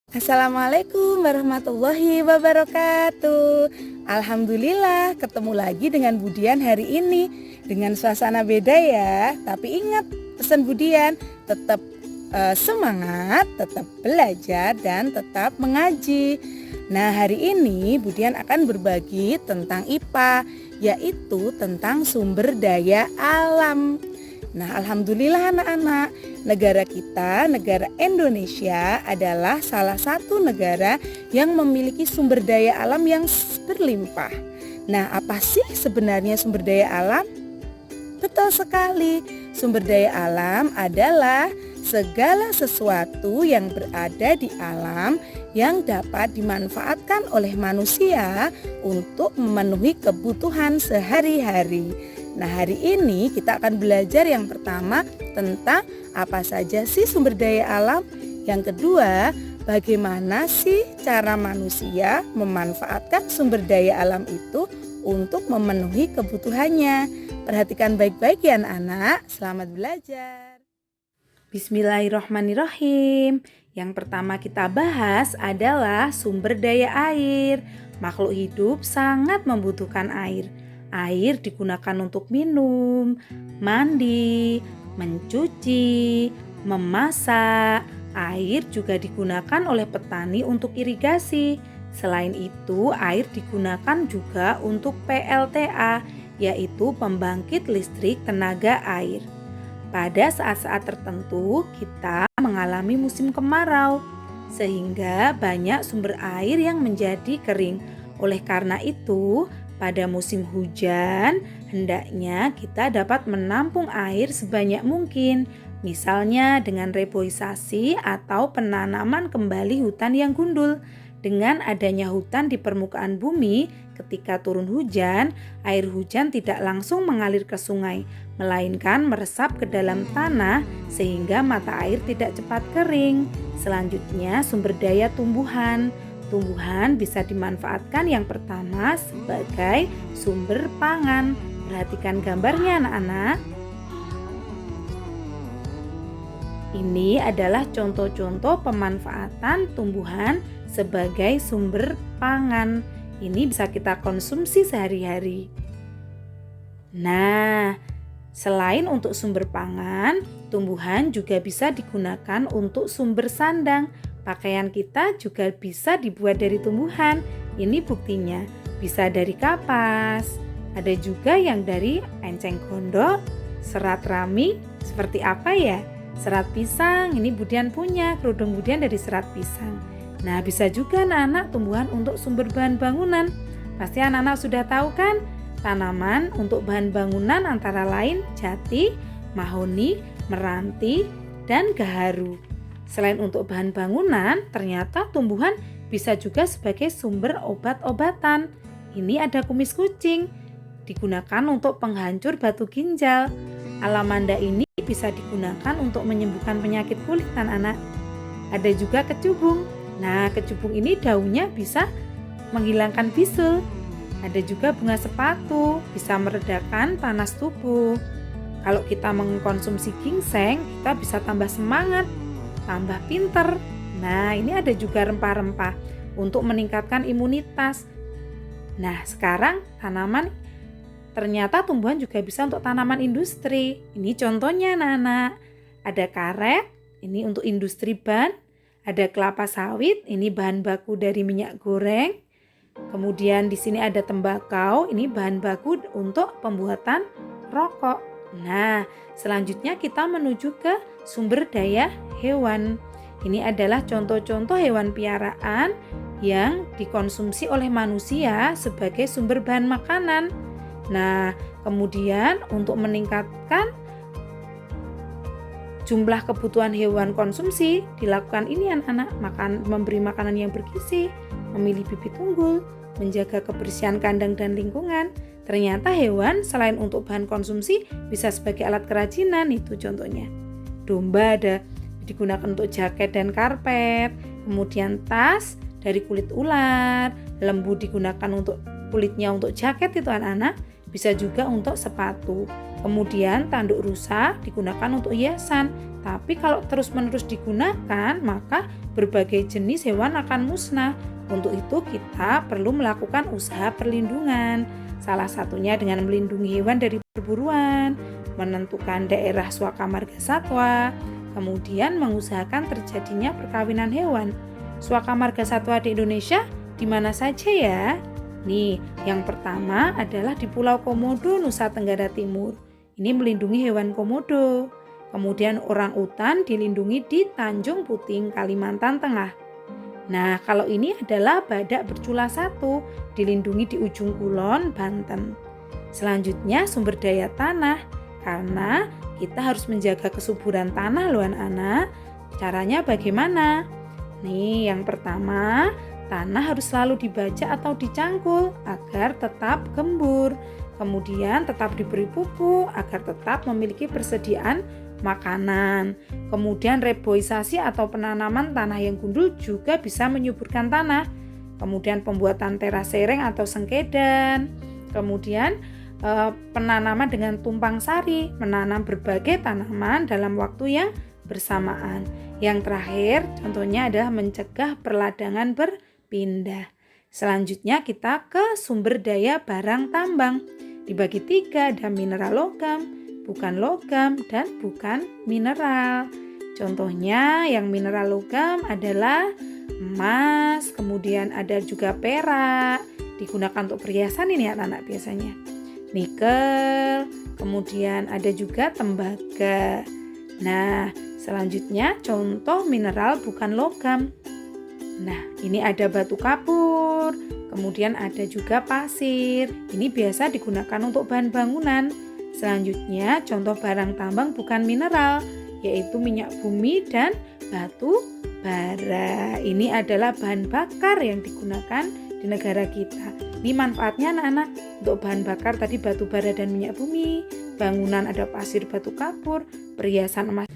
Assalamualaikum warahmatullahi wabarakatuh. Alhamdulillah ketemu lagi dengan Budian hari ini dengan suasana beda ya. Tapi ingat pesan Budian, tetap semangat, tetap belajar dan tetap mengaji. Nah, hari ini Budian akan berbagi tentang IPA, yaitu tentang sumber daya alam. Nah, alhamdulillah anak-anak, negara kita, negara Indonesia adalah salah satu negara yang memiliki sumber daya alam yang berlimpah. Nah, apa sih sebenarnya sumber daya alam? Betul sekali, sumber daya alam adalah segala sesuatu yang berada di alam yang dapat dimanfaatkan oleh manusia untuk memenuhi kebutuhan sehari-hari. Nah, hari ini kita akan belajar yang pertama tentang apa saja sih sumber daya alam. Yang kedua, bagaimana sih cara manusia memanfaatkan sumber daya alam itu untuk memenuhi kebutuhannya. Perhatikan baik-baik ya anak-anak. Selamat belajar. Bismillahirrahmanirrahim. Yang pertama kita bahas adalah sumber daya air. Makhluk hidup sangat membutuhkan air. Air digunakan untuk minum, mandi, mencuci, memasak. Air juga digunakan oleh petani untuk irigasi. Selain itu, air digunakan juga untuk PLTA, yaitu pembangkit listrik tenaga air. Pada saat-saat tertentu, kita mengalami musim kemarau, sehingga banyak sumber air yang menjadi kering. Oleh karena itu, pada musim hujan, hendaknya kita dapat menampung air sebanyak mungkin, misalnya dengan reboisasi atau penanaman kembali hutan yang gundul. Dengan adanya hutan di permukaan bumi, ketika turun hujan, air hujan tidak langsung mengalir ke sungai, melainkan meresap ke dalam tanah sehingga mata air tidak cepat kering. Selanjutnya, sumber daya tumbuhan. Tumbuhan bisa dimanfaatkan yang pertama sebagai sumber pangan. Perhatikan gambarnya anak-anak. Ini adalah contoh-contoh pemanfaatan tumbuhan sebagai sumber pangan. Ini bisa kita konsumsi sehari-hari. Nah, selain untuk sumber pangan, tumbuhan juga bisa digunakan untuk sumber sandang. Pakaian kita juga bisa dibuat dari tumbuhan. Ini buktinya, bisa dari kapas. Ada juga yang dari enceng gondok, serat rami. Seperti apa ya? Serat pisang, ini Budian punya, kerudung Budian dari serat pisang. Nah, bisa juga anak-anak tumbuhan untuk sumber bahan bangunan. Pasti anak-anak sudah tahu kan? Tanaman untuk bahan bangunan antara lain jati, mahoni, meranti, dan gaharu. Selain untuk bahan bangunan, ternyata tumbuhan bisa juga sebagai sumber obat-obatan. Ini ada kumis kucing, digunakan untuk penghancur batu ginjal. Alamanda ini bisa digunakan untuk menyembuhkan penyakit kulit anak-anak. Ada juga kecubung. Nah, kecubung ini daunnya bisa menghilangkan bisul. Ada juga bunga sepatu, bisa meredakan panas tubuh. Kalau kita mengkonsumsi ginseng, kita bisa tambah semangat, tambah pinter. Nah, ini ada juga rempah-rempah untuk meningkatkan imunitas. Nah, sekarang ternyata tumbuhan juga bisa untuk tanaman industri. Ini contohnya anak-anak. Ada karet, ini untuk industri ban. Ada kelapa sawit, ini bahan baku dari minyak goreng. Kemudian di sini ada tembakau, ini bahan baku untuk pembuatan rokok. Nah, selanjutnya kita menuju ke sumber daya hewan. Ini adalah contoh-contoh hewan piaraan yang dikonsumsi oleh manusia sebagai sumber bahan makanan. Nah, kemudian untuk meningkatkan jumlah kebutuhan hewan konsumsi, dilakukan ini anak-anak, memberi makanan yang bergizi, memilih bibit unggul, menjaga kebersihan kandang dan lingkungan. Ternyata hewan selain untuk bahan konsumsi bisa sebagai alat kerajinan, itu contohnya. Domba digunakan untuk jaket dan karpet, kemudian tas dari kulit ular, lembu digunakan untuk kulitnya untuk jaket itu anak-anak, bisa juga untuk sepatu. Kemudian tanduk rusak digunakan untuk hiasan. Tapi kalau terus-menerus digunakan, maka berbagai jenis hewan akan musnah. Untuk itu kita perlu melakukan usaha perlindungan. Salah satunya dengan melindungi hewan dari perburuan, menentukan daerah suaka marga satwa, kemudian mengusahakan terjadinya perkawinan hewan. Suaka marga satwa di Indonesia di mana saja ya? Nih, yang pertama adalah di Pulau Komodo, Nusa Tenggara Timur. Ini melindungi hewan komodo. Kemudian orangutan dilindungi di Tanjung Puting, Kalimantan Tengah. Nah, kalau ini adalah badak bercula 1, dilindungi di Ujung Kulon, Banten. Selanjutnya sumber daya tanah, karena kita harus menjaga kesuburan tanah loh anak-anak. Caranya bagaimana? Nih, yang pertama, tanah harus selalu dibajak atau dicangkul agar tetap gembur. Kemudian tetap diberi pupuk agar tetap memiliki persediaan makanan. Kemudian reboisasi atau penanaman tanah yang gundul juga bisa menyuburkan tanah. Kemudian pembuatan teras sereng atau sengkedan. Kemudian penanaman dengan tumpang sari, menanam berbagai tanaman dalam waktu yang bersamaan. Yang terakhir contohnya adalah mencegah perladangan berpindah. Selanjutnya kita ke sumber daya barang tambang. Dibagi 3, ada mineral logam, bukan logam, dan bukan mineral. Contohnya yang mineral logam adalah emas, kemudian ada juga perak, digunakan untuk perhiasan ini anak-anak biasanya. Nikel, kemudian ada juga tembaga. Nah, selanjutnya contoh mineral bukan logam. Nah, ini ada batu kapur, kemudian ada juga pasir. Ini biasa digunakan untuk bahan bangunan. Selanjutnya contoh barang tambang bukan mineral, yaitu minyak bumi dan batu bara. Ini adalah bahan bakar yang digunakan di negara kita. Ini manfaatnya anak-anak untuk bahan bakar tadi batu bara dan minyak bumi, bangunan ada pasir batu kapur, perhiasan emas.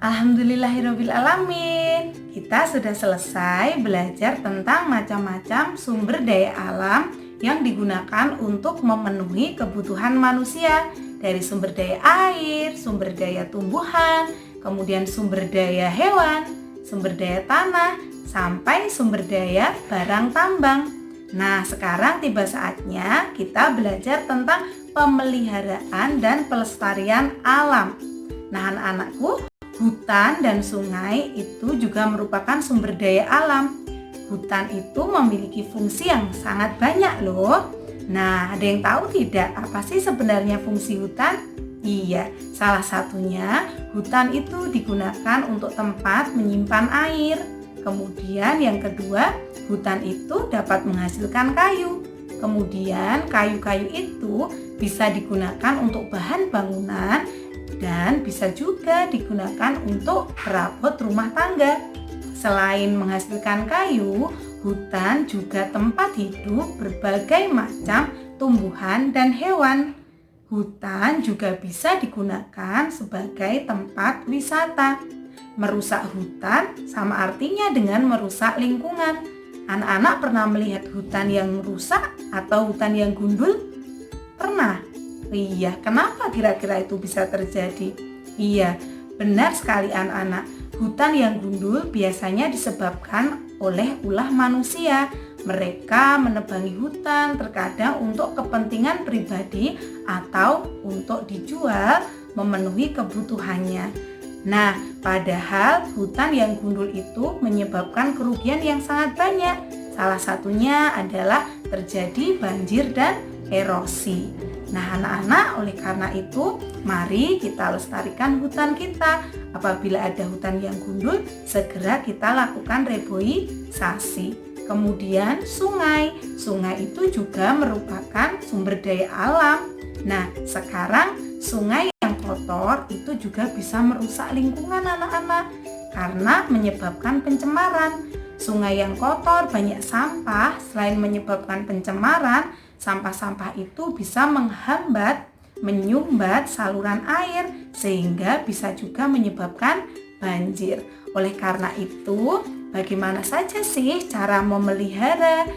Alhamdulillahirrabbilalamin. Kita sudah selesai belajar tentang macam-macam sumber daya alam yang digunakan untuk memenuhi kebutuhan manusia, dari sumber daya air, sumber daya tumbuhan, kemudian sumber daya hewan, sumber daya tanah, sampai sumber daya barang tambang. Nah, sekarang tiba saatnya kita belajar tentang pemeliharaan dan pelestarian alam. Nah, anak-anakku, hutan dan sungai itu juga merupakan sumber daya alam. Hutan itu memiliki fungsi yang sangat banyak loh. Nah, ada yang tahu tidak apa sih sebenarnya fungsi hutan? Iya, salah satunya hutan itu digunakan untuk tempat menyimpan air. Kemudian yang kedua, hutan itu dapat menghasilkan kayu. Kemudian kayu-kayu itu bisa digunakan untuk bahan bangunan dan bisa juga digunakan untuk perabot rumah tangga. Selain menghasilkan kayu, hutan juga tempat hidup berbagai macam tumbuhan dan hewan. Hutan juga bisa digunakan sebagai tempat wisata. Merusak hutan sama artinya dengan merusak lingkungan. Anak-anak pernah melihat hutan yang rusak atau hutan yang gundul? Pernah? Iya, kenapa kira-kira itu bisa terjadi? Iya, benar sekali anak-anak. Hutan yang gundul biasanya disebabkan oleh ulah manusia. Mereka menebangi hutan terkadang untuk kepentingan pribadi atau untuk dijual memenuhi kebutuhannya. Nah, padahal hutan yang gundul itu menyebabkan kerugian yang sangat banyak. Salah satunya adalah terjadi banjir dan erosi. Nah, anak-anak, oleh karena itu, mari kita lestarikan hutan kita. Apabila ada hutan yang gundul, segera kita lakukan reboisasi. Kemudian sungai. Sungai itu juga merupakan sumber daya alam. Nah, sekarang sungai yang kotor itu juga bisa merusak lingkungan anak-anak karena menyebabkan pencemaran. Sungai yang kotor banyak sampah, selain menyebabkan pencemaran, sampah-sampah itu bisa menghambat, menyumbat saluran air sehingga bisa juga menyebabkan banjir. Oleh karena itu, bagaimana saja sih cara memelihara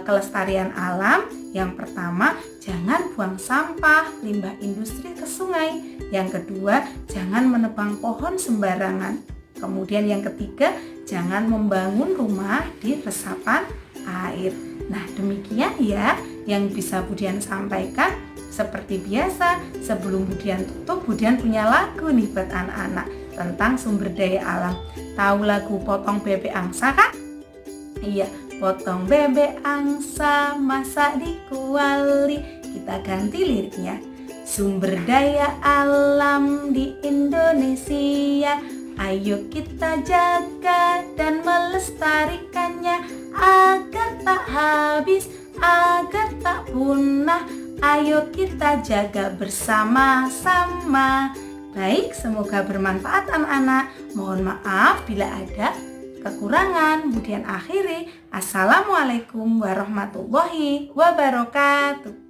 kelestarian alam. Yang pertama, jangan buang sampah, limbah industri ke sungai. Yang kedua, jangan menebang pohon sembarangan. Kemudian yang ketiga, jangan membangun rumah di resapan air. Nah, demikian ya yang bisa Budian sampaikan. Seperti biasa, sebelum Budian tutup, Budian punya lagu nih buat anak-anak tentang sumber daya alam. Tahu lagu Potong Bebek Angsa kan? Iya, potong bebek angsa masak di kuali. Kita ganti liriknya. Sumber daya alam di Indonesia, ayo kita jaga dan melestarikannya agar tak habis, agar tak punah. Ayo kita jaga bersama-sama. Baik, semoga bermanfaat anak-anak. Mohon maaf bila ada kekurangan. Budian akhiri. Assalamualaikum warahmatullahi wabarakatuh.